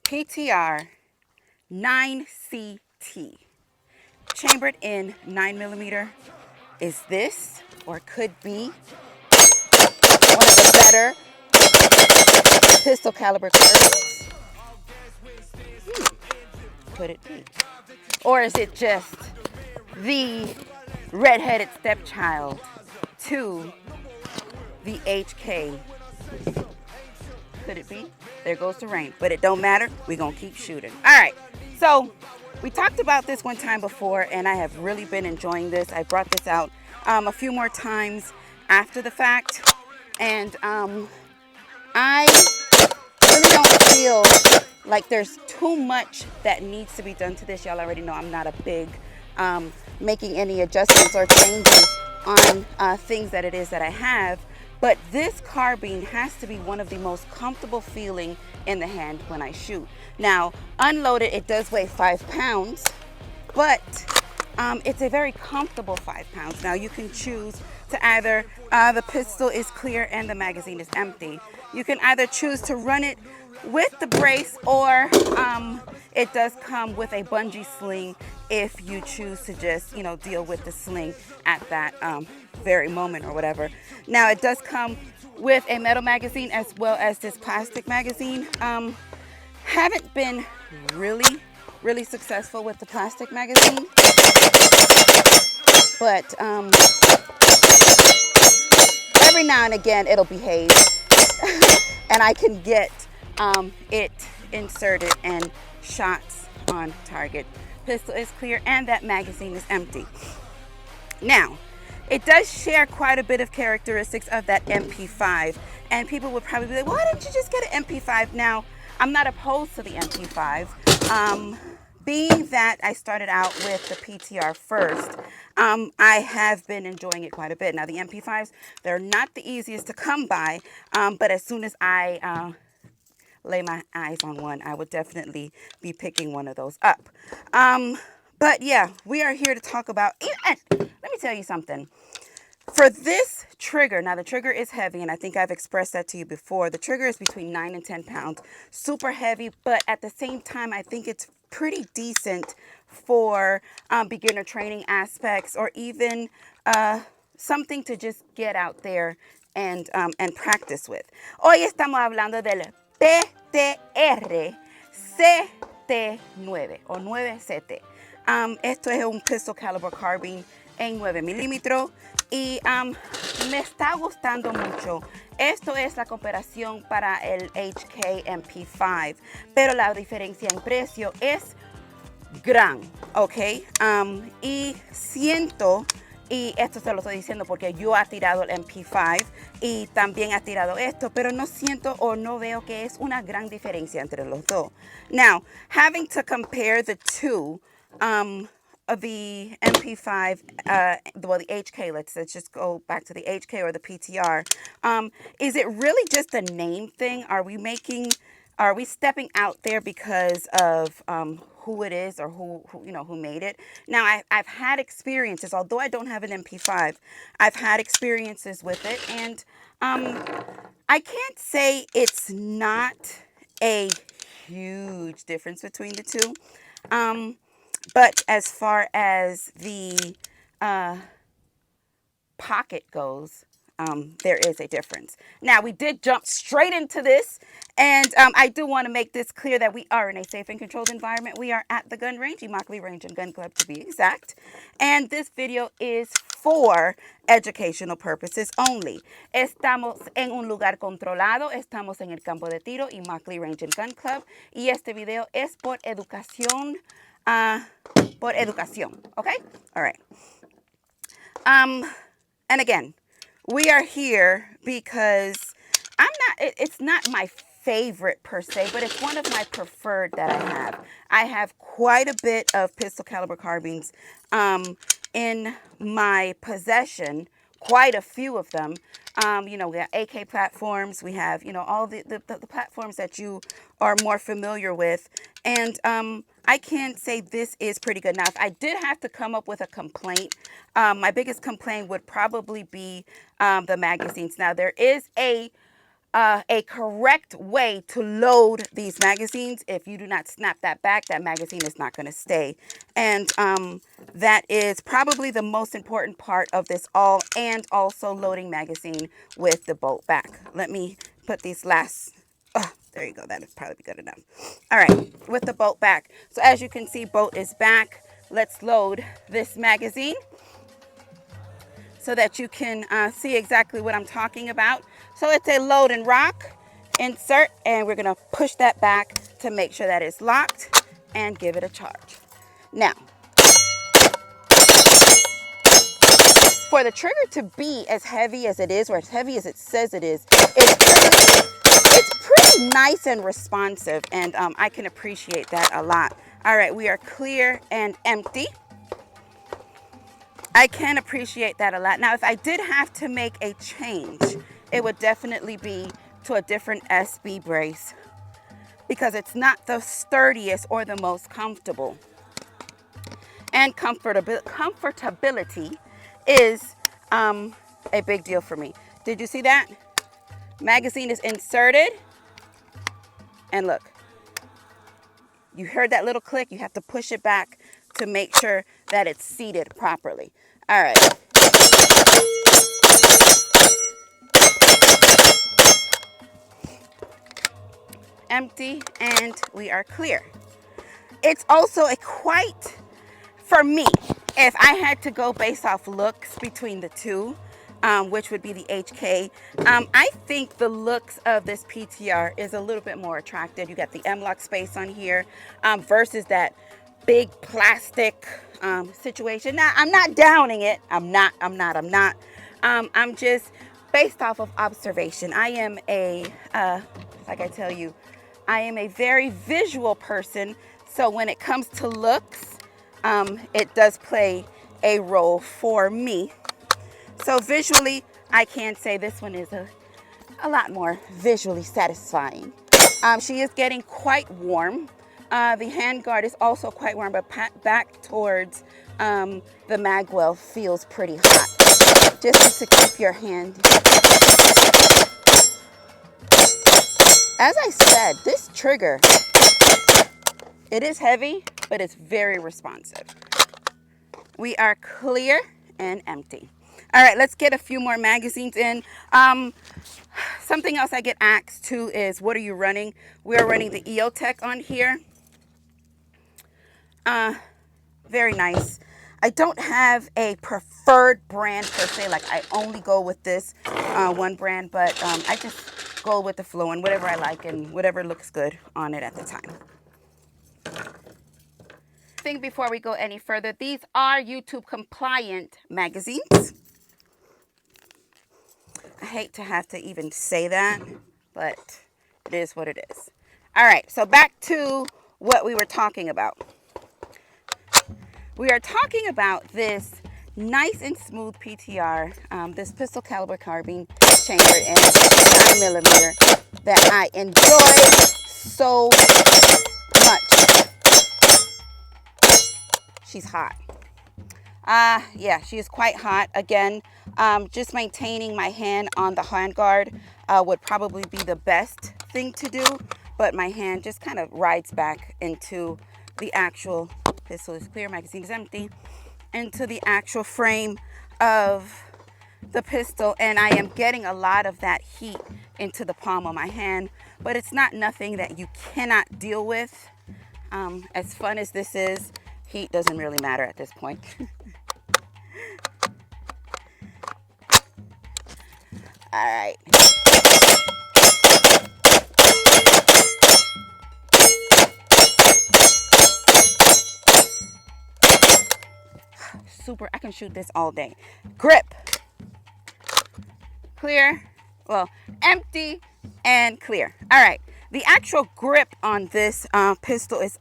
PTR 9CT, chambered in 9mm. Is this, or could be, one of the better pistol caliber carbines? Could it be? Or is it just the redheaded stepchild to the HK? Could it be? There goes the rain. But it don't matter. We're going to keep shooting. All right. So we talked about this one time before, and I have really been enjoying this. I brought this out a few more times after the fact. And I really don't feel like there's too much that needs to be done to this. Y'all already know I'm not a big making any adjustments or changes on things that it is that I have. But this carbine has to be one of the most comfortable feeling in the hand when I shoot. Now, unloaded, it does weigh 5 pounds, but it's a very comfortable 5 pounds. Now, you can choose to either, the pistol is clear and the magazine is empty. You can either choose to run it with the brace, or it does come with a bungee sling if you choose to just, deal with the sling at that very moment or whatever. Now, it does come with a metal magazine as well as this plastic magazine. Haven't been really successful with the plastic magazine, but every now and again it'll behave and I can get it inserted and shots on target. Pistol is clear and that magazine is empty. Now, it does share quite a bit of characteristics of that MP5, and people would probably be like, why didn't you just get an MP5? Now, I'm not opposed to the MP5. Being that I started out with the PTR first, I have been enjoying it quite a bit. Now, the MP5s, they're not the easiest to come by, but as soon as I lay my eyes on one, I would definitely be picking one of those up. But yeah, we are here to talk about, and let me tell you something. For this trigger, now the trigger is heavy, and I think I've expressed that to you before. The trigger is between 9 and 10 pounds, super heavy, but at the same time, I think it's pretty decent for beginner training aspects, or even something to just get out there and practice with. Hoy estamos hablando del PTR CT9 o 9CT. Esto es un pistol caliber carbine en 9mm y me está gustando mucho. Esto es la comparación para el HK MP5, pero la diferencia en precio es gran, ¿ok? Y siento, y esto se lo estoy diciendo porque yo he tirado el MP5 y también he tirado esto, pero no siento o no veo que es una gran diferencia entre los dos. Now, having to compare the two, of the MP5, well, the HK, let's just go back to the HK or the PTR. Is it really just a name thing? Are we stepping out there because of who it is, or who made it? Now, I've had experiences, although I don't have an MP5, I've had experiences with it, and I can't say it's not a huge difference between the two. But as far as the pocket goes, there is a difference. Now, we did jump straight into this, and I do want to make this clear that we are in a safe and controlled environment. We are at the gun range, Immokalee Range and Gun Club to be exact, and this video is for educational purposes only. Estamos en un lugar controlado, estamos en el campo de tiro, Immokalee Range and Gun Club, y este video es por educación. Okay? All right. And again, we are here because it's not my favorite per se, but it's one of my preferred that I have. I have quite a bit of pistol caliber carbines in my possession, quite a few of them. We have AK platforms, we have, all the platforms that you are more familiar with. And I can say this is pretty good. Now, if I did have to come up with a complaint, my biggest complaint would probably be the magazines. Now, there is a a correct way to load these magazines. If you do not snap that back, that magazine is not going to stay. And that is probably the most important part of this all, and also loading magazine with the bolt back. Let me put these last, oh, there you go, that would probably be good enough. All right, with the bolt back. So as you can see, bolt is back. Let's load this magazine so that you can see exactly what I'm talking about. So it's a load and rock insert, and we're gonna push that back to make sure that it's locked and give it a charge. Now, for the trigger to be as heavy as it is, or as heavy as it says it is, it's pretty nice and responsive, and I can appreciate that a lot. All right, we are clear and empty. I can appreciate that a lot. Now, if I did have to make a change, it would definitely be to a different SB brace, because it's not the sturdiest or the most comfortable. And comfortability is a big deal for me. Did you see that? Magazine is inserted, and look, you heard that little click. You have to push it back to make sure that it's seated properly. All right. Empty, and we are clear. It's also a quite, for me, if I had to go based off looks between the two, which would be the HK, I think the looks of this PTR is a little bit more attractive. You got the M-LOK space on here versus that big plastic situation. Now, I'm not downing it. I'm not. I'm just based off of observation. I am like I tell you, I am a very visual person. So when it comes to looks, it does play a role for me. So visually, I can say this one is a lot more visually satisfying. She is getting quite warm. The handguard is also quite warm, but back towards the magwell feels pretty hot. Just to keep your hand. As I said, this trigger, it is heavy, but it's very responsive. We are clear and empty. All right, let's get a few more magazines in. Something else I get asked too is, what are you running? We are running the EOTech on here. Very nice. I don't have a preferred brand per se, like I only go with this one brand, but I just go with the flow and whatever I like and whatever looks good on it at the time. Before we go any further, these are YouTube compliant magazines. I hate to have to even say that, but it is what it is. All right, so back to what we were talking about. We are talking about this nice and smooth PTR, this pistol caliber carbine chambered in 9mm that I enjoy so much. She's hot. Yeah, she is quite hot. Again, just maintaining my hand on the handguard would probably be the best thing to do, but my hand just kind of rides back into the actual, pistol is clear, magazine is empty, into the actual frame of the pistol, and I am getting a lot of that heat into the palm of my hand, but it's not nothing that you cannot deal with. As fun as this is, heat doesn't really matter at this point. All right. Super, I can shoot this all day. Grip. Clear. Well, empty and clear. All right. The actual grip on this pistol is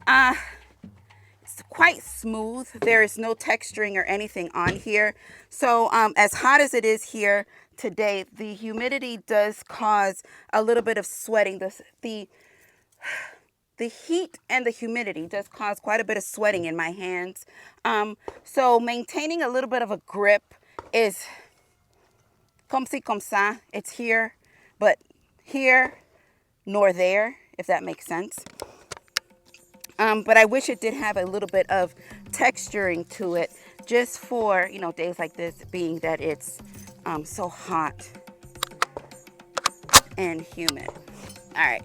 it's quite smooth. There is no texturing or anything on here. So as hot as it is here today, the humidity does cause a little bit of sweating. The heat and the humidity does cause quite a bit of sweating in my hands. So maintaining a little bit of a grip is comme ci, comme ça. It's here, but here nor there, if that makes sense. But I wish it did have a little bit of texturing to it, just for, you know, days like this, being that it's so hot and humid. All right.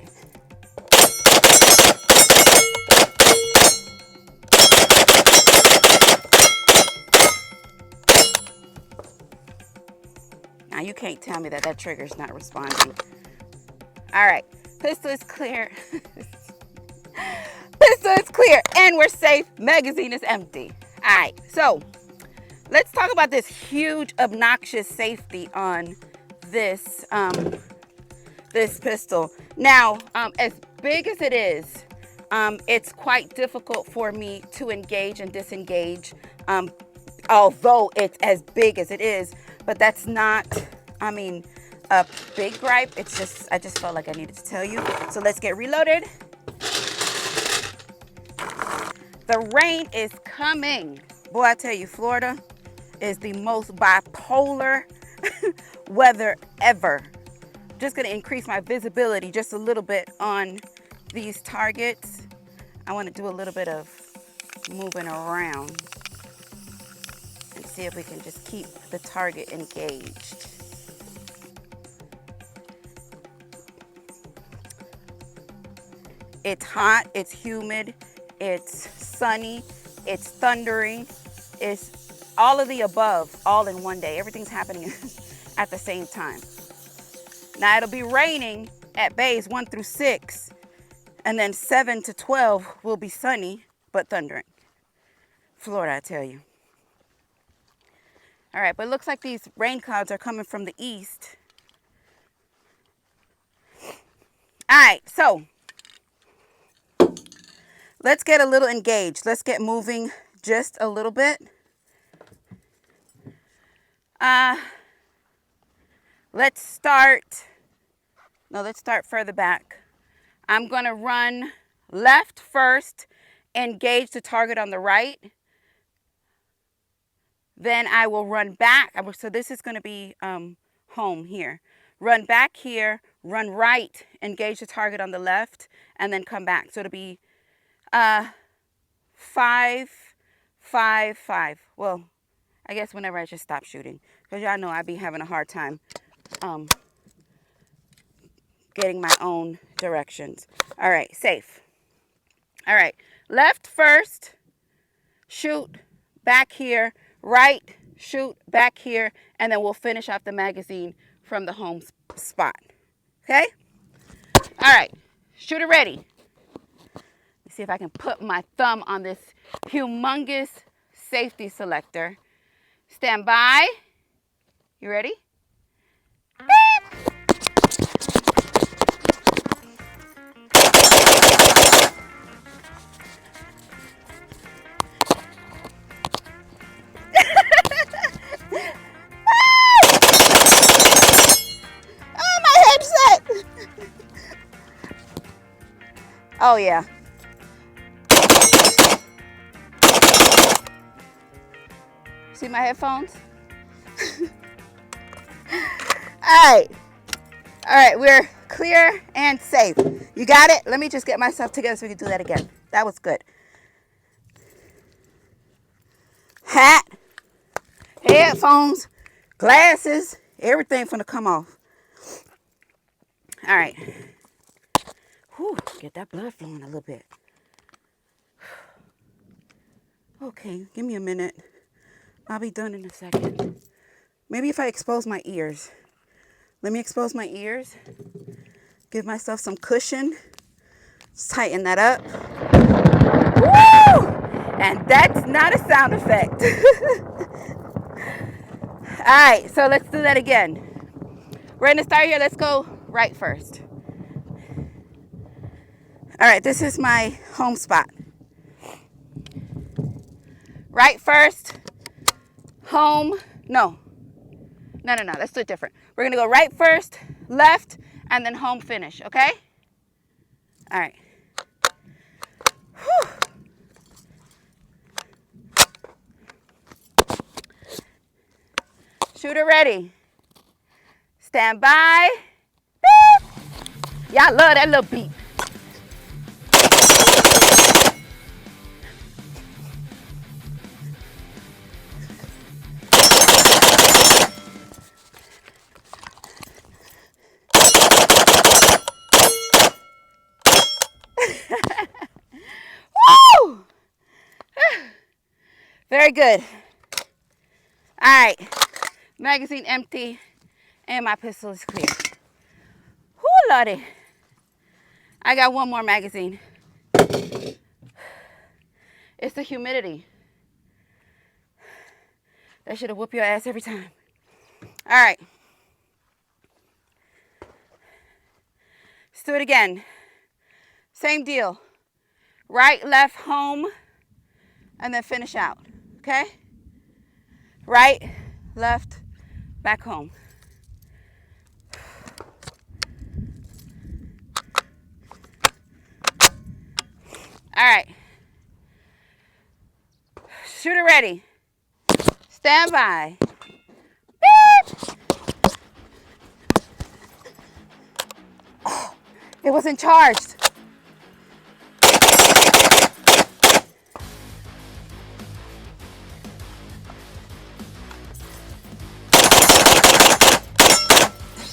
Now you can't tell me that that trigger is not responding. All right, pistol is clear. Pistol is clear, and we're safe. Magazine is empty. All right, so let's talk about this huge, obnoxious safety on this this pistol. Now, as big as it is, it's quite difficult for me to engage and disengage, although it's as big as it is. But that's not, I mean, a big gripe. It's just, I just felt like I needed to tell you. So let's get reloaded. The rain is coming. Boy, I tell you, Florida is the most bipolar weather ever. Just gonna increase my visibility just a little bit on these targets. I wanna do a little bit of moving around and see if we can just keep the target engaged. It's hot, it's humid, it's sunny, it's thundering, it's all of the above, all in one day. Everything's happening at the same time. Now it'll be raining at bays 1 through 6, and then 7 to 12 will be sunny, but thundering. Florida, I tell you. All right, but it looks like these rain clouds are coming from the east. All right, so let's get a little engaged. Let's get moving just a little bit. Let's start further back. I'm gonna run left first, engage the target on the right. Then I will run back. So this is gonna be home here. Run back here, run right, engage the target on the left, and then come back. So it'll be 5, 5, 5. Well, I guess whenever I just stop shooting, because y'all know I be having a hard time getting my own directions. All right, safe. All right, left first, shoot back here, right, shoot back here, and then we'll finish off the magazine from the home spot. Okay? All right, shooter ready. Let's see if I can put my thumb on this humongous safety selector. Stand by. You ready? Beep. Oh, my headset. Oh, yeah. See my headphones? All right, we're clear and safe. You got it? Let me just get myself together so we can do that again. That was good. Hat, headphones, glasses, everything finna come off. All right. Whew, get that blood flowing a little bit. Okay, give me a minute. I'll be done in a second. Maybe if I expose my ears. Let me expose my ears. Give myself some cushion. Let's tighten that up. Woo! And that's not a sound effect. All right, so let's do that again. We're gonna start here. Let's go right first. All right, this is my home spot. Right first, home, no, let's do it different. We're gonna go right first, left, and then home finish, okay? All right. Whew. Shooter ready. Stand by. Beep. Y'all love that little beat. Woo! Very good. All right, magazine empty and my pistol is clear. Whoo, Lordy. I got one more magazine. It's the humidity. That should have whooped your ass every time. All right. Let's do it again. Same deal. Right, left, home, and then finish out. Okay? Right, left, back home. All right. Shooter ready. Stand by. Beep. Oh, it wasn't charged.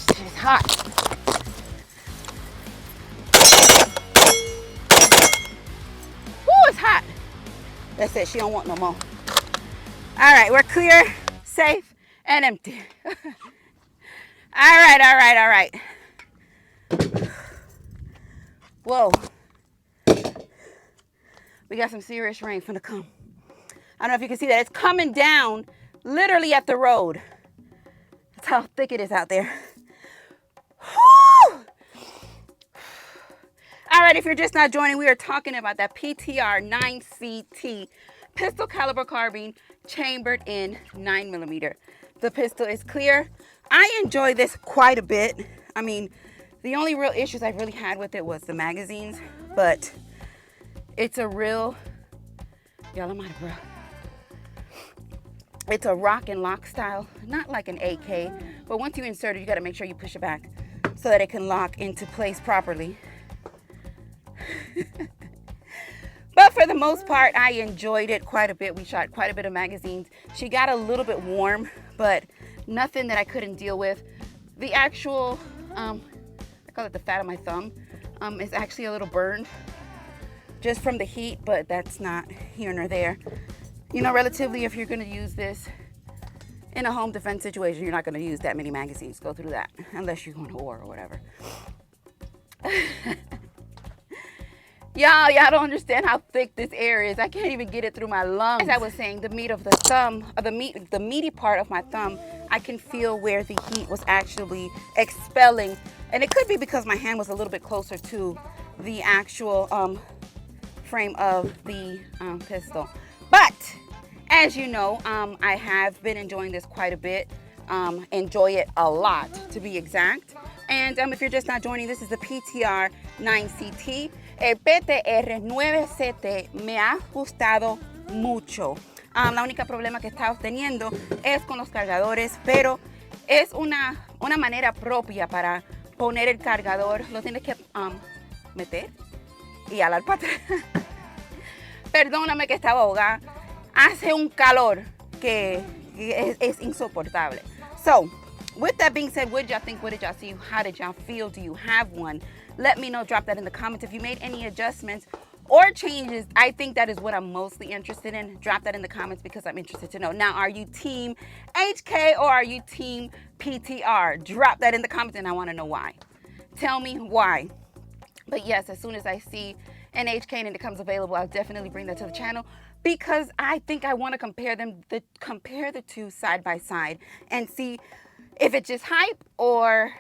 It's hot. Woo, it's hot. That's it. She don't want no more. All right, we're clear, safe, and empty. All right. Whoa. We got some serious rain finna come. I don't know if you can see that. It's coming down literally at the road. That's how thick it is out there. Whew. All right, if you're just not joining, we are talking about that PTR 9CT pistol caliber carbine chambered in 9mm. The pistol is clear. I enjoy this quite a bit. I mean, the only real issues I've really had with it was the magazines, but it's a real, y'all, I'm out of breath. It's a rock and lock style, not like an AK, but once you insert it, you got to make sure you push it back so that it can lock into place properly. But for the most part, I enjoyed it quite a bit. We shot quite a bit of magazines. She got a little bit warm, but nothing that I couldn't deal with. The actual, I call it the fat of my thumb, is actually a little burned just from the heat, but that's not here nor there. You know, relatively, if you're gonna use this in a home defense situation, you're not gonna use that many magazines. Go through that, unless you're going to war or whatever. Y'all don't understand how thick this air is. I can't even get it through my lungs. As I was saying, the meat of the thumb, or the meaty part of my thumb, I can feel where the heat was actually expelling. And it could be because my hand was a little bit closer to the actual frame of the pistol. But as you know, I have been enjoying this quite a bit. Enjoy it a lot, to be exact. And if you're just not joining, this is the PTR 9CT. El PTR 9CT me ha gustado mucho. La única problema que estaba teniendo es con los cargadores, pero es una manera propia para poner el cargador. Lo tienes que meter y jalar para atrás. Perdóname que estaba ahogada. Hace un calor que es insoportable. So, with that being said, what did y'all think? What did y'all see? How did y'all feel? Do you have one? Let me know. Drop that in the comments. If you made any adjustments or changes, I think that is what I'm mostly interested in. Drop that in the comments because I'm interested to know. Now, are you team HK or are you team PTR? Drop that in the comments and I want to know why. Tell me why. But yes, as soon as I see an HK and it becomes available, I'll definitely bring that to the channel because I think I want to compare the two side by side and see if it's just hype or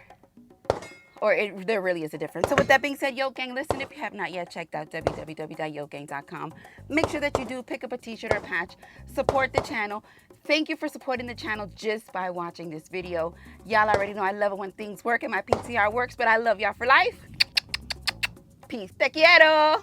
there really is a difference. So with that being said, Yo Gang, listen, if you have not yet checked out www.yogang.com, make sure that you do pick up a t-shirt or a patch, support the channel. Thank you for supporting the channel just by watching this video. Y'all already know I love it when things work and my PTR works, but I love y'all for life. Peace. Te quiero.